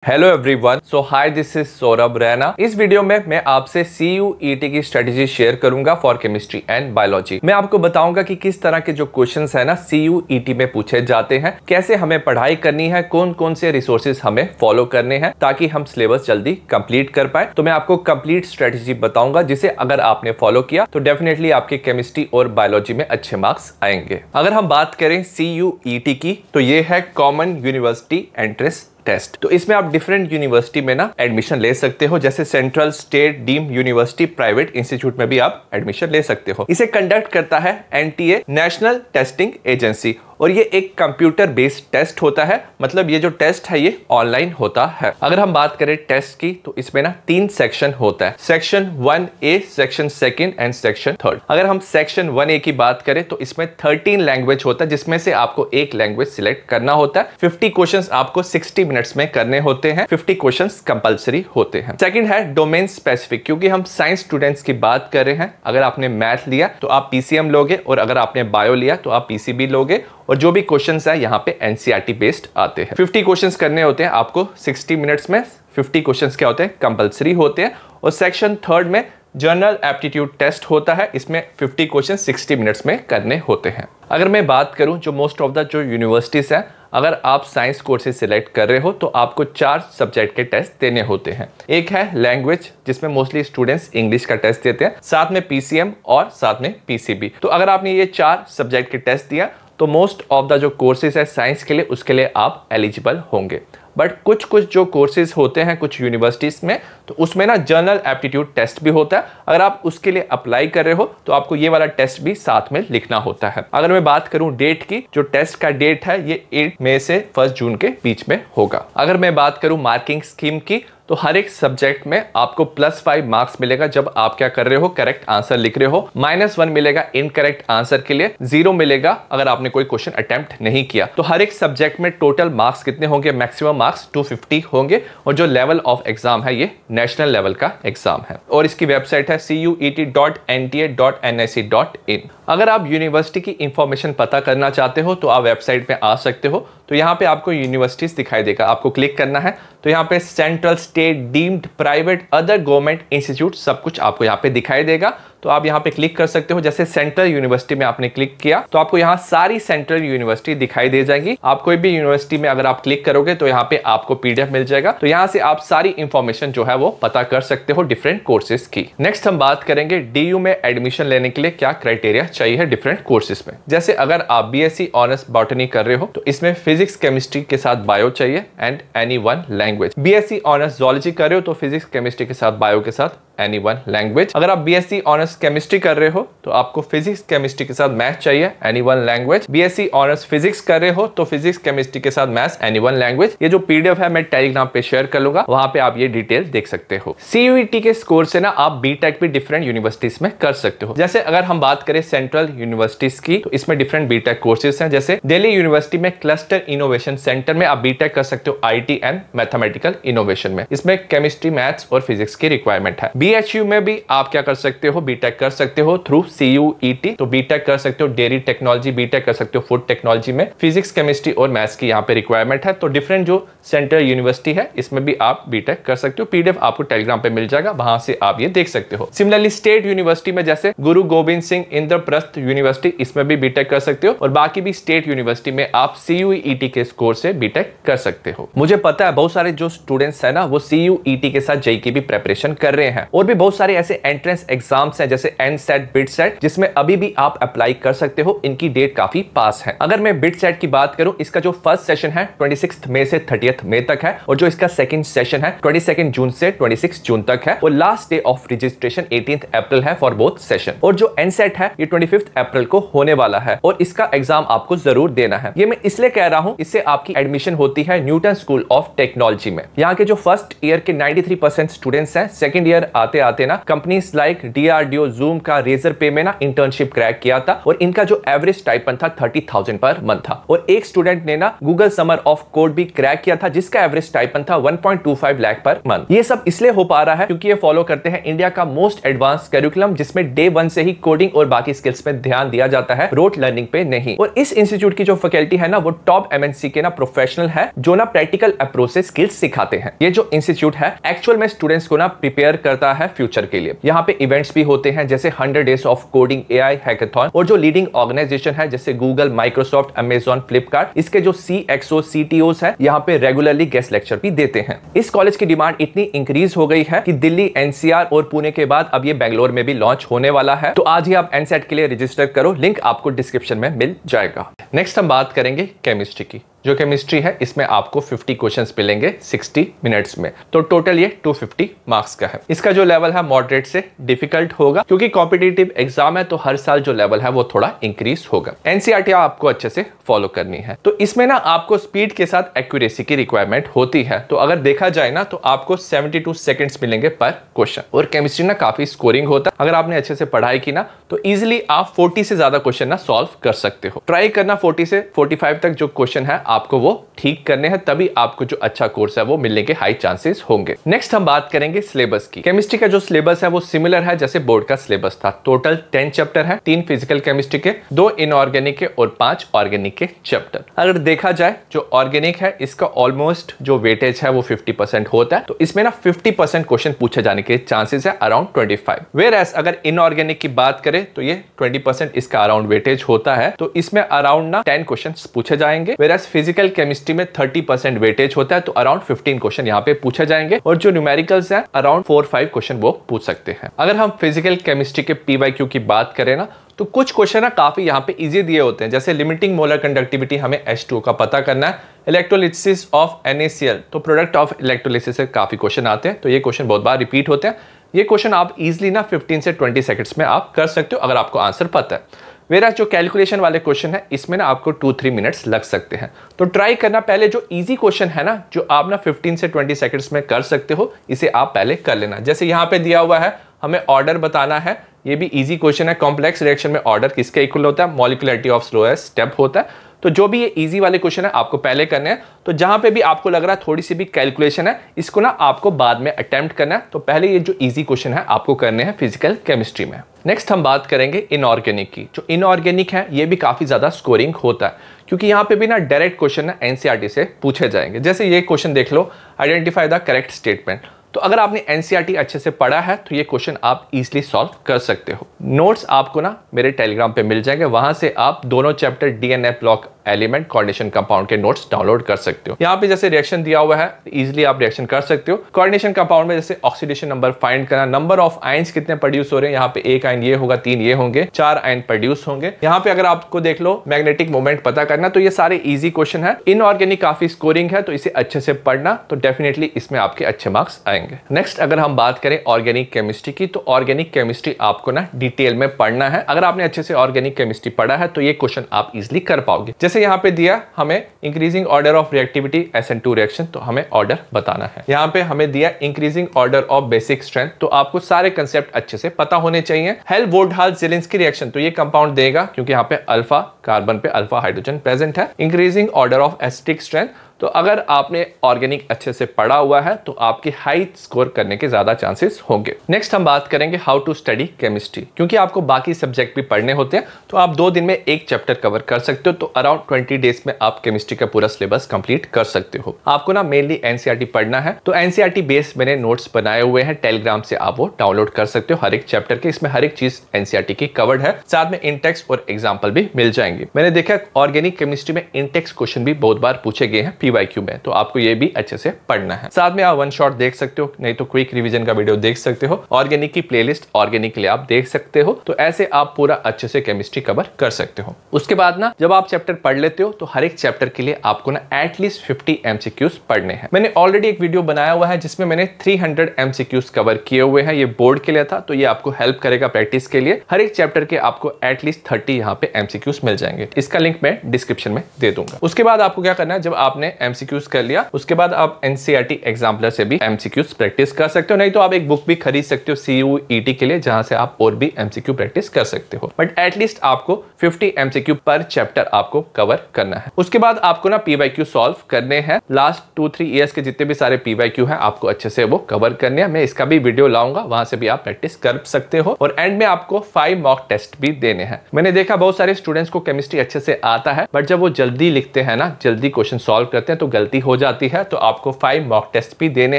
Hello everyone, so hi, this is Saurabh Raina. इस video में मैं आपसे CUET की स्ट्रेटेजी शेयर करूंगा फॉर केमिस्ट्री एंड बायोलॉजी। मैं आपको बताऊंगा कि किस तरह के जो क्वेश्चंस है ना CUET में पूछे जाते हैं, कैसे हमें पढ़ाई करनी है, कौन कौन से रिसोर्सेज हमें फॉलो करने हैं ताकि हम सिलेबस जल्दी कंप्लीट कर पाए। तो मैं आपको कंप्लीट स्ट्रेटेजी बताऊंगा जिसे अगर आपने फॉलो किया तो डेफिनेटली आपके केमिस्ट्री और बायोलॉजी में अच्छे मार्क्स आएंगे। अगर हम बात करें CUET की तो ये है कॉमन यूनिवर्सिटी एंट्रेंस टेस्ट। तो इसमें आप डिफरेंट यूनिवर्सिटी में ना एडमिशन ले सकते हो, जैसे central, state, deemed university, private institute में भी आप एडमिशन ले सकते हो। इसे कंडक्ट करता है NTA, नेशनल टेस्टिंग एजेंसी, और ये एक कंप्यूटर बेस्ड टेस्ट होता है। मतलब ये जो टेस्ट है ये ऑनलाइन होता है। अगर हम बात करें टेस्ट की तो इसमें ना 3 सेक्शन होता है, section 1A, section 2 and section 3। अगर हम सेक्शन 1A की बात करें तो इसमें 13 लैंग्वेज होता है, जिसमें से आपको एक लैंग्वेज सिलेक्ट करना होता है। 50 क्वेश्चंस आपको 60 मिनट्स में करने होते हैं। 50 क्वेश्चंस कंपलसरी होते हैं। सेकंड है डोमेन स्पेसिफिक, क्योंकि हम साइंस स्टूडेंट्स की बात कर रहे हैं। अगर आपने मैथ लिया तो आप PCM लोगे, और अगर आपने बायो लिया तो आप PCB लोगे, और जो भी क्वेश्चंस है यहाँ पे NCERT बेस्ड आते हैं। 50 क्वेश्चंस करने होते हैं आपको 60 मिनट्स में। 50 क्वेश्चंस क्या होते हैं, कंपलसरी होते हैं। और सेक्शन 3 में जनरल एप्टीट्यूड टेस्ट होता है। इसमें 50 क्वेश्चन 60 मिनट्स में करने होते हैं। अगर मैं बात करूं जो मोस्ट ऑफ द जो यूनिवर्सिटीज है, अगर आप साइंस कोर्सेज सिलेक्ट कर रहे हो तो आपको 4 सब्जेक्ट के टेस्ट देने होते हैं। एक है लैंग्वेज, जिसमें मोस्टली स्टूडेंट्स इंग्लिश का टेस्ट देते हैं, साथ में PCM और साथ में PCB। तो अगर आपने ये 4 सब्जेक्ट के टेस्ट दिया तो मोस्ट ऑफ द जो कोर्सेज है साइंस के लिए, उसके लिए आप एलिजिबल होंगे। बट कुछ जो कोर्सेज होते हैं कुछ यूनिवर्सिटीज में, तो उसमें ना जनरल एप्टीट्यूड टेस्ट भी होता है। अगर आप उसके लिए अप्लाई कर रहे हो तो आपको ये वाला टेस्ट भी साथ में लिखना होता है। अगर मैं बात करूं डेट की, जो टेस्ट का डेट है ये 8 मई से 1 जून के बीच में होगा। अगर मैं बात करूं मार्किंग स्कीम की, तो हर एक सब्जेक्ट में आपको +5 मार्क्स मिलेगा जब आप क्या कर रहे हो, करेक्ट आंसर लिख रहे हो। -1 मिलेगा इनकरेक्ट आंसर के लिए, 0 मिलेगा अगर आपने कोई क्वेश्चन अटेम्प्ट नहीं किया। तो हर एक सब्जेक्ट में टोटल मार्क्स कितने होंगे, मैक्सिमम मार्क्स 250 होंगे। और जो लेवल ऑफ एग्जाम है ये नेशनल लेवल का एग्जाम है, और इसकी वेबसाइट है CUET.NTA.NIC.in। अगर आप यूनिवर्सिटी की इंफॉर्मेशन पता करना चाहते हो तो आप वेबसाइट पे आ सकते हो। तो यहाँ पे आपको यूनिवर्सिटीज दिखाई देगा, आपको क्लिक करना है। तो यहाँ पे central, state, deemed, private, other government institute सब कुछ आपको यहाँ पे दिखाई देगा। तो आप यहाँ पे क्लिक कर सकते हो। जैसे सेंट्रल यूनिवर्सिटी में आपने क्लिक किया तो आपको यहाँ सारी सेंट्रल यूनिवर्सिटी दिखाई दे जाएगी। आप कोई भी यूनिवर्सिटी में अगर आप क्लिक करोगे तो यहाँ पे आपको PDF मिल जाएगा। तो यहाँ से आप सारी इंफॉर्मेशन जो है वो पता कर सकते हो डिफरेंट कोर्सेज की। नेक्स्ट हम बात करेंगे DU में एडमिशन लेने के लिए क्या क्राइटेरिया चाहिए डिफरेंट कोर्सेज में। जैसे अगर आप BSc ऑनर्स बॉटनी कर रहे हो तो इसमें फिजिक्स केमिस्ट्री के साथ बायो चाहिए and any one language. BSc honours zoology कर रहे हो तो फिजिक्स केमिस्ट्री के साथ बायो के साथ एनी वन लैंग्वेज। अगर आप BSc ऑनर्स केमिस्ट्री कर रहे हो तो आपको फिजिक्स केमिस्ट्री के साथ मैथ चाहिए, any one language. BSc honours physics कर रहे हो तो फिजिक्स केमिस्ट्री के साथ मैथ्स, एनी वन लैंग्वेज। ये जो PDF है मैं टेलीग्राम पे शेयर कर लूंगा, वहां पे आप ये डिटेल देख सकते हो। CUET के स्कोर से ना आप BTech भी डिफरेंट यूनिवर्सिटीज में कर सकते हो। जैसे अगर हम बात करें सेंट्रल यूनिवर्सिटीज की तो इसमें डिफरेंट BTech कोर्सेज हैं। जैसे दिल्ली यूनिवर्सिटी में क्लस्टर इनोवेशन सेंटर में आप BTech कर सकते हो IT एंड मैथमेटिकल इनोवेशन में। इसमें केमिस्ट्री, मैथ्स और फिजिक्स की रिक्वायरमेंट है। BHU में भी आप क्या कर सकते हो, BTech कर सकते हो थ्रू CUET। तो BTech कर सकते हो डेयरी टेक्नोलॉजी, BTech कर सकते हो फूड टेक्नोलॉजी में। फिजिक्स, केमिस्ट्री और मैथ्स की यहाँ पे रिक्वायरमेंट है। तो डिफरेंट जो सेंट्रल यूनिवर्सिटी है इसमें भी आप BTech कर सकते हो। PDF आपको टेलीग्राम पे मिल जाएगा, वहां से आप ये देख सकते हो। सिमिलरली स्टेट यूनिवर्सिटी में जैसे गुरु गोविंद सिंह इंद्रप्रस्थ यूनिवर्सिटी, इसमें भी BTech कर सकते हो। और बाकी भी स्टेट यूनिवर्सिटी में आप CUET के स्कोर से BTech कर सकते हो। मुझे पता है बहुत सारे जो स्टूडेंट्स है ना वो CUET के साथ JEE की भी प्रिपरेशन कर रहे हैं, और भी बहुत सारे ऐसे एंट्रेंस एग्जाम्स हैं जैसे NSET, BITSET, जिसमें अभी भी आप अप्लाई कर सकते हो। इनकी डेट काफी पास है। अगर मैं BITSET की बात करूं, इसका जो फर्स्ट सेशन है 26 मई से 30 मई तक है, और जो इसका सेकंड सेशन है 22 जून से 26 जून तक है, और लास्ट डे ऑफ रजिस्ट्रेशन 18 अप्रैल है फॉर बोथ सेशन। और जो NSET है ये 25 अप्रैल को होने वाला है, और इसका एग्जाम आपको जरूर देना है। ये मैं इसलिए कह रहा हूं, इससे आपकी एडमिशन होती है न्यूटन स्कूल ऑफ टेक्नोलॉजी में। यहाँ के जो फर्स्ट ईयर के 93% स्टूडेंट्स हैं, सेकंड ईयर आते आते ना कंपनीज लाइक DRDO, Zoom का रेजर पे में ना इंटर्नशिप क्रैक किया था और इनका जो एवरेज स्टाइपेंड था 30,000 पर मंथ था। और एक स्टूडेंट ने ना गूगल समर ऑफ कोड भी क्रैक किया था जिसका एवरेज स्टाइपेंड था 1.25 लाख पर मंथ। ये सब इसलिए हो पा रहा है क्योंकि ये फॉलो करते हैं इंडिया का मोस्ट एडवांस करिकुलम जिसमें डे 1 से ही कोडिंग और बाकी स्किल्स पे ध्यान दिया जाता है, रोट लर्निंग पे नहीं। और इस इंस्टीट्यूट की जो फैकल्टी है ना वो टॉप MNC के ना प्रोफेशनल है जो ना प्रैक्टिकल अप्रोच से स्किल्स सिखाते हैं। ये जो इंस्टीट्यूट है एक्चुअल में स्टूडेंट्स को ना प्रिपेयर करता है फ्यूचर के लिए। यहाँ पे इवेंट्स भी होते हैं जैसे 100 days of coding AI hackathon, और जो लीडिंग ऑर्गेनाइजेशन है जैसे गूगल, माइक्रोसॉफ्ट, अमेजॉन, फ्लिपकार्ट, इसके जो CXO CTOs है यहाँ पे रेगुलरली गेस्ट लेक्चर भी देते हैं। इस कॉलेज की डिमांड इतनी इंक्रीज हो गई है कि दिल्ली, NCR और पुणे के बाद अब ये बेंगलोर में भी लॉन्च होने वाला है। तो आज ही आप NCET के लिए रजिस्टर करो, लिंक आपको डिस्क्रिप्शन में मिल जाएगा। नेक्स्ट हम बात करेंगे केमिस्ट्री की। जो केमिस्ट्री है इसमें आपको 50 क्वेश्चंस मिलेंगे 60 मिनट्स में, तो टोटल ये 250 मार्क्स का है। इसका जो लेवल है मॉडरेट से डिफिकल्ट होगा क्योंकि कॉम्पिटिटिव एग्जाम है, तो हर साल जो लेवल है वो थोड़ा इंक्रीज होगा। NCERT आपको अच्छे से फॉलो करनी है। तो इसमें ना आपको स्पीड के साथ एक्यूरेसी की रिक्वायरमेंट होती है। तो अगर देखा जाए ना तो आपको 72 सेकेंड्स मिलेंगे पर क्वेश्चन। और केमिस्ट्री ना काफी स्कोरिंग होता है, अगर आपने अच्छे से पढ़ाई की ना तो इजिली आप 40 से ज्यादा क्वेश्चन ना सॉल्व कर सकते हो। ट्राई करना 40 से 45 तक जो क्वेश्चन है आपको वो ठीक करने हैं, तभी आपको जो अच्छा कोर्स है वो मिलने के हाई चांसेस होंगे। नेक्स्ट हम बात करेंगे सिलेबस की। केमिस्ट्री का जो सिलेबस है वो सिमिलर है जैसे बोर्ड का सिलेबस था। टोटल 10 चैप्टर है, 3 फिजिकल केमिस्ट्री के, 2 इनऑर्गेनिक के और 5 ऑर्गेनिक के चैप्टर। अगर देखा जाए जो ऑर्गेनिक है इसका ऑलमोस्ट जो वेटेज है वो 50% होता है, तो इसमें ना 50% क्वेश्चन पूछे जाने के चांसेस है अराउंड 25। वेयर एज अगर इनऑर्गेनिक की बात करें तो ये 20% इसका अराउंड वेटेज होता है, तो इसमें अराउंड ना 10 क्वेश्चन पूछे जाएंगे। वेयर एज फिजिकल केमिस्ट्री में 30% वेटेज होता है, तो अराउंड 15 क्वेश्चन यहाँ पे पूछे जाएंगे। और जो न्यूमेरिकल्स है अराउंड 4-5 क्वेश्चन वो पूछ सकते हैं। अगर हम फिजिकल केमिस्ट्री के PYQ की बात करें ना तो कुछ क्वेश्चन है काफी यहाँ पे इजी दिए होते हैं, जैसे लिमिटिंग मोलर कंडक्टिविटी हमें H2O का पता करना है, इलेक्ट्रोलिसिस ऑफ NaCl, तो प्रोडक्ट ऑफ इलेक्ट्रोलिसिस से काफी क्वेश्चन आते हैं, तो ये क्वेश्चन बहुत बार रिपीट होते हैं। ये क्वेश्चन आप इजिली ना 15 से 20 सेकंड्स में आप कर सकते हो अगर आपको आंसर पता है। मेरा जो कैलकुलेशन वाले क्वेश्चन है इसमें ना आपको 2-3 मिनट्स लग सकते हैं, तो ट्राई करना पहले जो इजी क्वेश्चन है ना जो आप ना 15 से 20 सेकंड्स में कर सकते हो, इसे आप पहले कर लेना। जैसे यहाँ पे दिया हुआ है हमें ऑर्डर बताना है, ये भी इजी क्वेश्चन है। कॉम्प्लेक्स रिएक्शन में ऑर्डर किसके इक्वल होता है? मॉलिक्यूलरिटी ऑफ स्लोएस्ट स्टेप होता है। तो जो भी ये इजी वाले क्वेश्चन है आपको पहले करने हैं, तो जहां पे भी आपको लग रहा है थोड़ी सी भी कैलकुलेशन है इसको ना आपको बाद में अटेम्प्ट करना है। तो पहले ये जो इजी क्वेश्चन है आपको करने हैं फिजिकल केमिस्ट्री में। नेक्स्ट हम बात करेंगे इनऑर्गेनिक की। जो इनऑर्गेनिक है ये भी काफी ज्यादा स्कोरिंग होता है क्योंकि यहाँ पे भी ना डायरेक्ट क्वेश्चन ना NCERT से पूछे जाएंगे। जैसे ये क्वेश्चन देख लो, आइडेंटिफाई द करेक्ट स्टेटमेंट। तो अगर आपने NCERT अच्छे से पढ़ा है तो ये क्वेश्चन आप इजीली सॉल्व कर सकते हो। नोट्स आपको ना मेरे टेलीग्राम पे मिल जाएंगे, वहां से आप दोनों chapter DNA block element coordination compound के नोट्स डाउनलोड कर सकते हो। यहाँ पे जैसे रिएक्शन दिया हुआ है इजीली आप रिएक्शन कर सकते हो। कोऑर्डिनेशन कंपाउंड में जैसे ऑक्सीडेशन नंबर फाइंड करना, नंबर ऑफ आयंस कितने प्रोड्यूस हो रहे हैं, यहाँ पे 1 आयन ये होगा, 3 ये होंगे, 4 आयन प्रोड्यूस होंगे। यहाँ पे अगर आपको देख लो मैग्नेटिक मोमेंट पता करना, तो ये सारे इजी क्वेश्चन है। इनऑर्गेनिक काफी स्कोरिंग है तो इसे अच्छे से पढ़ना, तो डेफिनेटली इसमें आपके अच्छे मार्क्स आएंगे। नेक्स्ट अगर हम बात करें ऑर्गेनिक केमिस्ट्री की, तो ऑर्गेनिक केमिस्ट्री आपको ना डिटेल में पढ़ना है। अगर आपने अच्छे से ऑर्गेनिक केमिस्ट्री पढ़ा है तो ये क्वेश्चन आप इजिली कर पाओगे। जैसे यहाँ पे दिया हमें increasing order of reactivity SN2 reaction, तो हमें ऑर्डर बताना है। यहाँ पे हमें दिया increasing order of basic strength, तो आपको सारे कंसेप्ट अच्छे से पता होने चाहिए। हेल्महोल्ट्ज-ज़ेलिंस्की रिएक्शन, तो ये कंपाउंड देगा क्योंकि यहाँ पे अल्फा कार्बन पे अल्फा हाइड्रोजन प्रेजेंट है। Increasing order of acetic strength, तो अगर आपने ऑर्गेनिक अच्छे से पढ़ा हुआ है तो आपके हाई स्कोर करने के ज्यादा चांसेस होंगे। नेक्स्ट हम बात करेंगे हाउ टू स्टडी केमिस्ट्री। क्योंकि आपको बाकी सब्जेक्ट भी पढ़ने होते हैं तो आप 2 दिन में एक चैप्टर कवर कर सकते हो, तो अराउंड 20 डेज में आप केमिस्ट्री का पूरा सिलेबस कंप्लीट कर सकते हो। आपको ना मेनली NCERT पढ़ना है, तो NCERT बेस्ड मैंने नोट्स बनाए हुए हैं, टेलीग्राम से आप वो डाउनलोड कर सकते हो हर एक चैप्टर के। इसमें हर एक चीज NCERT की कवर्ड है, साथ में इंटेक्स और एग्जाम्पल भी मिल जाएंगे। मैंने देखा ऑर्गेनिक केमिस्ट्री में इंटेक्स क्वेश्चन भी बहुत बार पूछे गए हैं PYQ में, तो आपको ये भी अच्छे से पढ़ना है। साथ में आप वन शॉट देख सकते हो, नहीं तो क्विक रिवीजन का वीडियो देख सकते हो। ऑर्गेनिक की प्लेलिस्ट ऑर्गेनिक के लिए आप देख सकते हो, तो ऐसे आप पूरा अच्छे से केमिस्ट्री कवर कर सकते हो। उसके बाद ना जब आप चैप्टर पढ़ लेते हो तो हर एक चैप्टर के लिए आपको ना एटलीस्ट 50 MCQs पढ़ने हैं। मैंने ऑलरेडी एक वीडियो बनाया हुआ है जिसमें मैंने 300 MCQs कवर किए हुए हैं, ये बोर्ड के लिए था, तो ये आपको हेल्प करेगा प्रैक्टिस के लिए। हर एक चैप्टर के आपको एटलीस्ट 30 यहाँ पे MCQs मिल जाएंगे, इसका लिंक मैं डिस्क्रिप्शन में दे दूंगा। उसके बाद आपको क्या करना है, जब आपने एमसीक्यूज कर लिया, उसके बाद आप एनसीईआरटी एग्जाम्पलर से भी एमसीक्यूज प्रैक्टिस कर सकते हो, नहीं तो आप एक बुक भी खरीद सकते हो CUET के लिए, जहां से आप और भी एमसीक्यू प्रैक्टिस कर सकते हो। बट एटलीस्ट आपको 50 एमसीक्यू पर चैप्टर आपको कवर करना है। उसके बाद आपको ना PYQ सॉल्व करने हैं। लास्ट 2-3 ईयर्स के जितने भी सारे PYQ हैं आपको अच्छे से वो कवर करने हैं। मैं इसका भी वीडियो लाऊंगा, वहां से भी आप प्रैक्टिस कर सकते हो। और एंड में आपको 5 मॉक टेस्ट भी देने हैं। मैंने देखा बहुत सारे स्टूडेंट्स को केमिस्ट्री अच्छे से आता है, बट जब वो जल्दी लिखते हैं ना, जल्दी क्वेश्चन सॉल्व करते हैं तो गलती हो जाती है। तो आपको 5 मॉक टेस्ट भी देने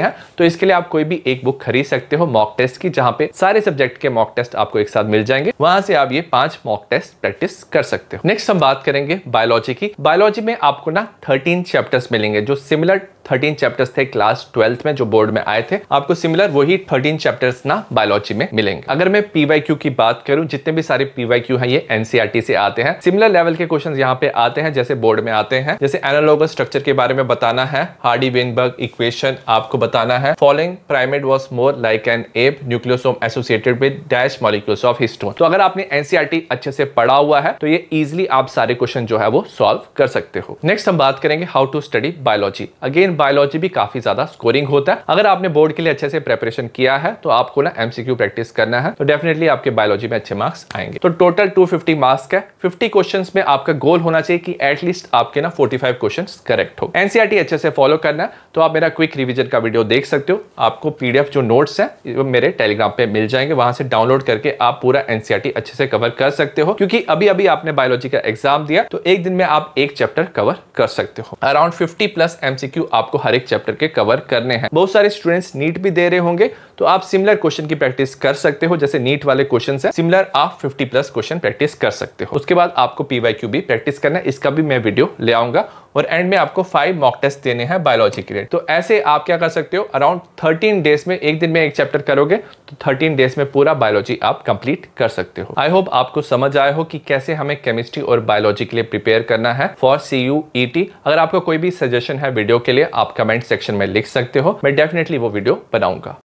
हैं। तो इसके लिए आप कोई भी एक बुक खरीद सकते हो मॉक टेस्ट की, जहां पे सारे सब्जेक्ट के मॉक टेस्ट आपको एक साथ मिल जाएंगे। वहां से आप ये 5 मॉक टेस्ट प्रैक्टिस कर सकते हो। नेक्स्ट हम बात करेंगे बायोलॉजी की। बायोलॉजी में आपको ना 13 चैप्टर्स मिलेंगे, जो सिमिलर 13 चैप्टर्स थे क्लास 12th में जो बोर्ड में आए थे, आपको सिमिलर वही 13 चैप्टर्स ना बायोलॉजी में मिलेंगे। अगर मैं PYQ की बात करूं, जितने भी सारे PYQ हैं ये NCERT से आते हैं। सिमिलर लेवल के क्वेश्चंस यहां पे आते हैं, जैसे बोर्ड में आते हैं, जैसे एनालॉगस स्ट्रक्चर के बारे में बताना है, हार्डी-वेनबर्ग इक्वेशन आपको बताना है, following primate was more like an app, nucleosome associated with dash molecules of histone. तो अगर आपने NCERT अच्छे से पढ़ा हुआ है तो ये इजीली आप सारे क्वेश्चन जो है वो सॉल्व कर सकते हो। नेक्स्ट हम बात करेंगे how to study biology. Again biology भी काफी ज्यादा स्कोरिंग होता है। अगर आपने बोर्ड के लिए अच्छे से प्रिपरेशन किया है तो आपको ना MCQ प्रैक्टिस करना है, तो डेफिनेटली आपके बायोलॉजी में अच्छे मार्क्स आएंगे। तो टोटल 250 मार्क्स का 50 क्वेश्चंस में आपका गोल होना चाहिए कि एटलीस्ट आपके ना 45 क्वेश्चंस करेक्ट हो। NCERT अच्छे से फॉलो करना है तो आप मेरा क्विक रिवीजन का वीडियो देख सकते हो। आपको PDF जो नोट्स है वो मेरे टेलीग्राम पे मिल जाएंगे, वहां से डाउनलोड करके आप पूरा NCERT अच्छे से कवर कर सकते हो। क्योंकि अभी अभी आपने बायोलॉजी का एग्जाम दिया तो एक दिन में आप एक चैप्टर कवर कर सकते हो। अराउंड 50+ MCQ आपको हर एक चैप्टर के कवर करने हैं। बहुत सारे स्टूडेंट्स नीट भी दे रहे होंगे तो आप सिमिलर क्वेश्चन की प्रैक्टिस कर सकते हो, जैसे नीट वाले क्वेश्चन है सिमिलर आप 50+ क्वेश्चन प्रैक्टिस कर सकते हो। उसके बाद आपको PYQ भी प्रैक्टिस करना है, इसका भी मैं वीडियो ले आऊंगा। और एंड में आपको 5 मॉक टेस्ट देने हैं बायोलॉजी के लिए। तो ऐसे आप क्या कर सकते हो, अराउंड 13 डेज में, एक दिन में एक चैप्टर करोगे तो 13 डेज में पूरा बायोलॉजी आप कंप्लीट कर सकते हो। आई होप आपको समझ आया हो कि कैसे हमें केमिस्ट्री और बायोलॉजी के लिए प्रिपेयर करना है फॉर CUET। अगर आपको कोई भी सजेशन है वीडियो के लिए आप कमेंट सेक्शन में लिख सकते हो, मैं डेफिनेटली वो वीडियो बनाऊंगा।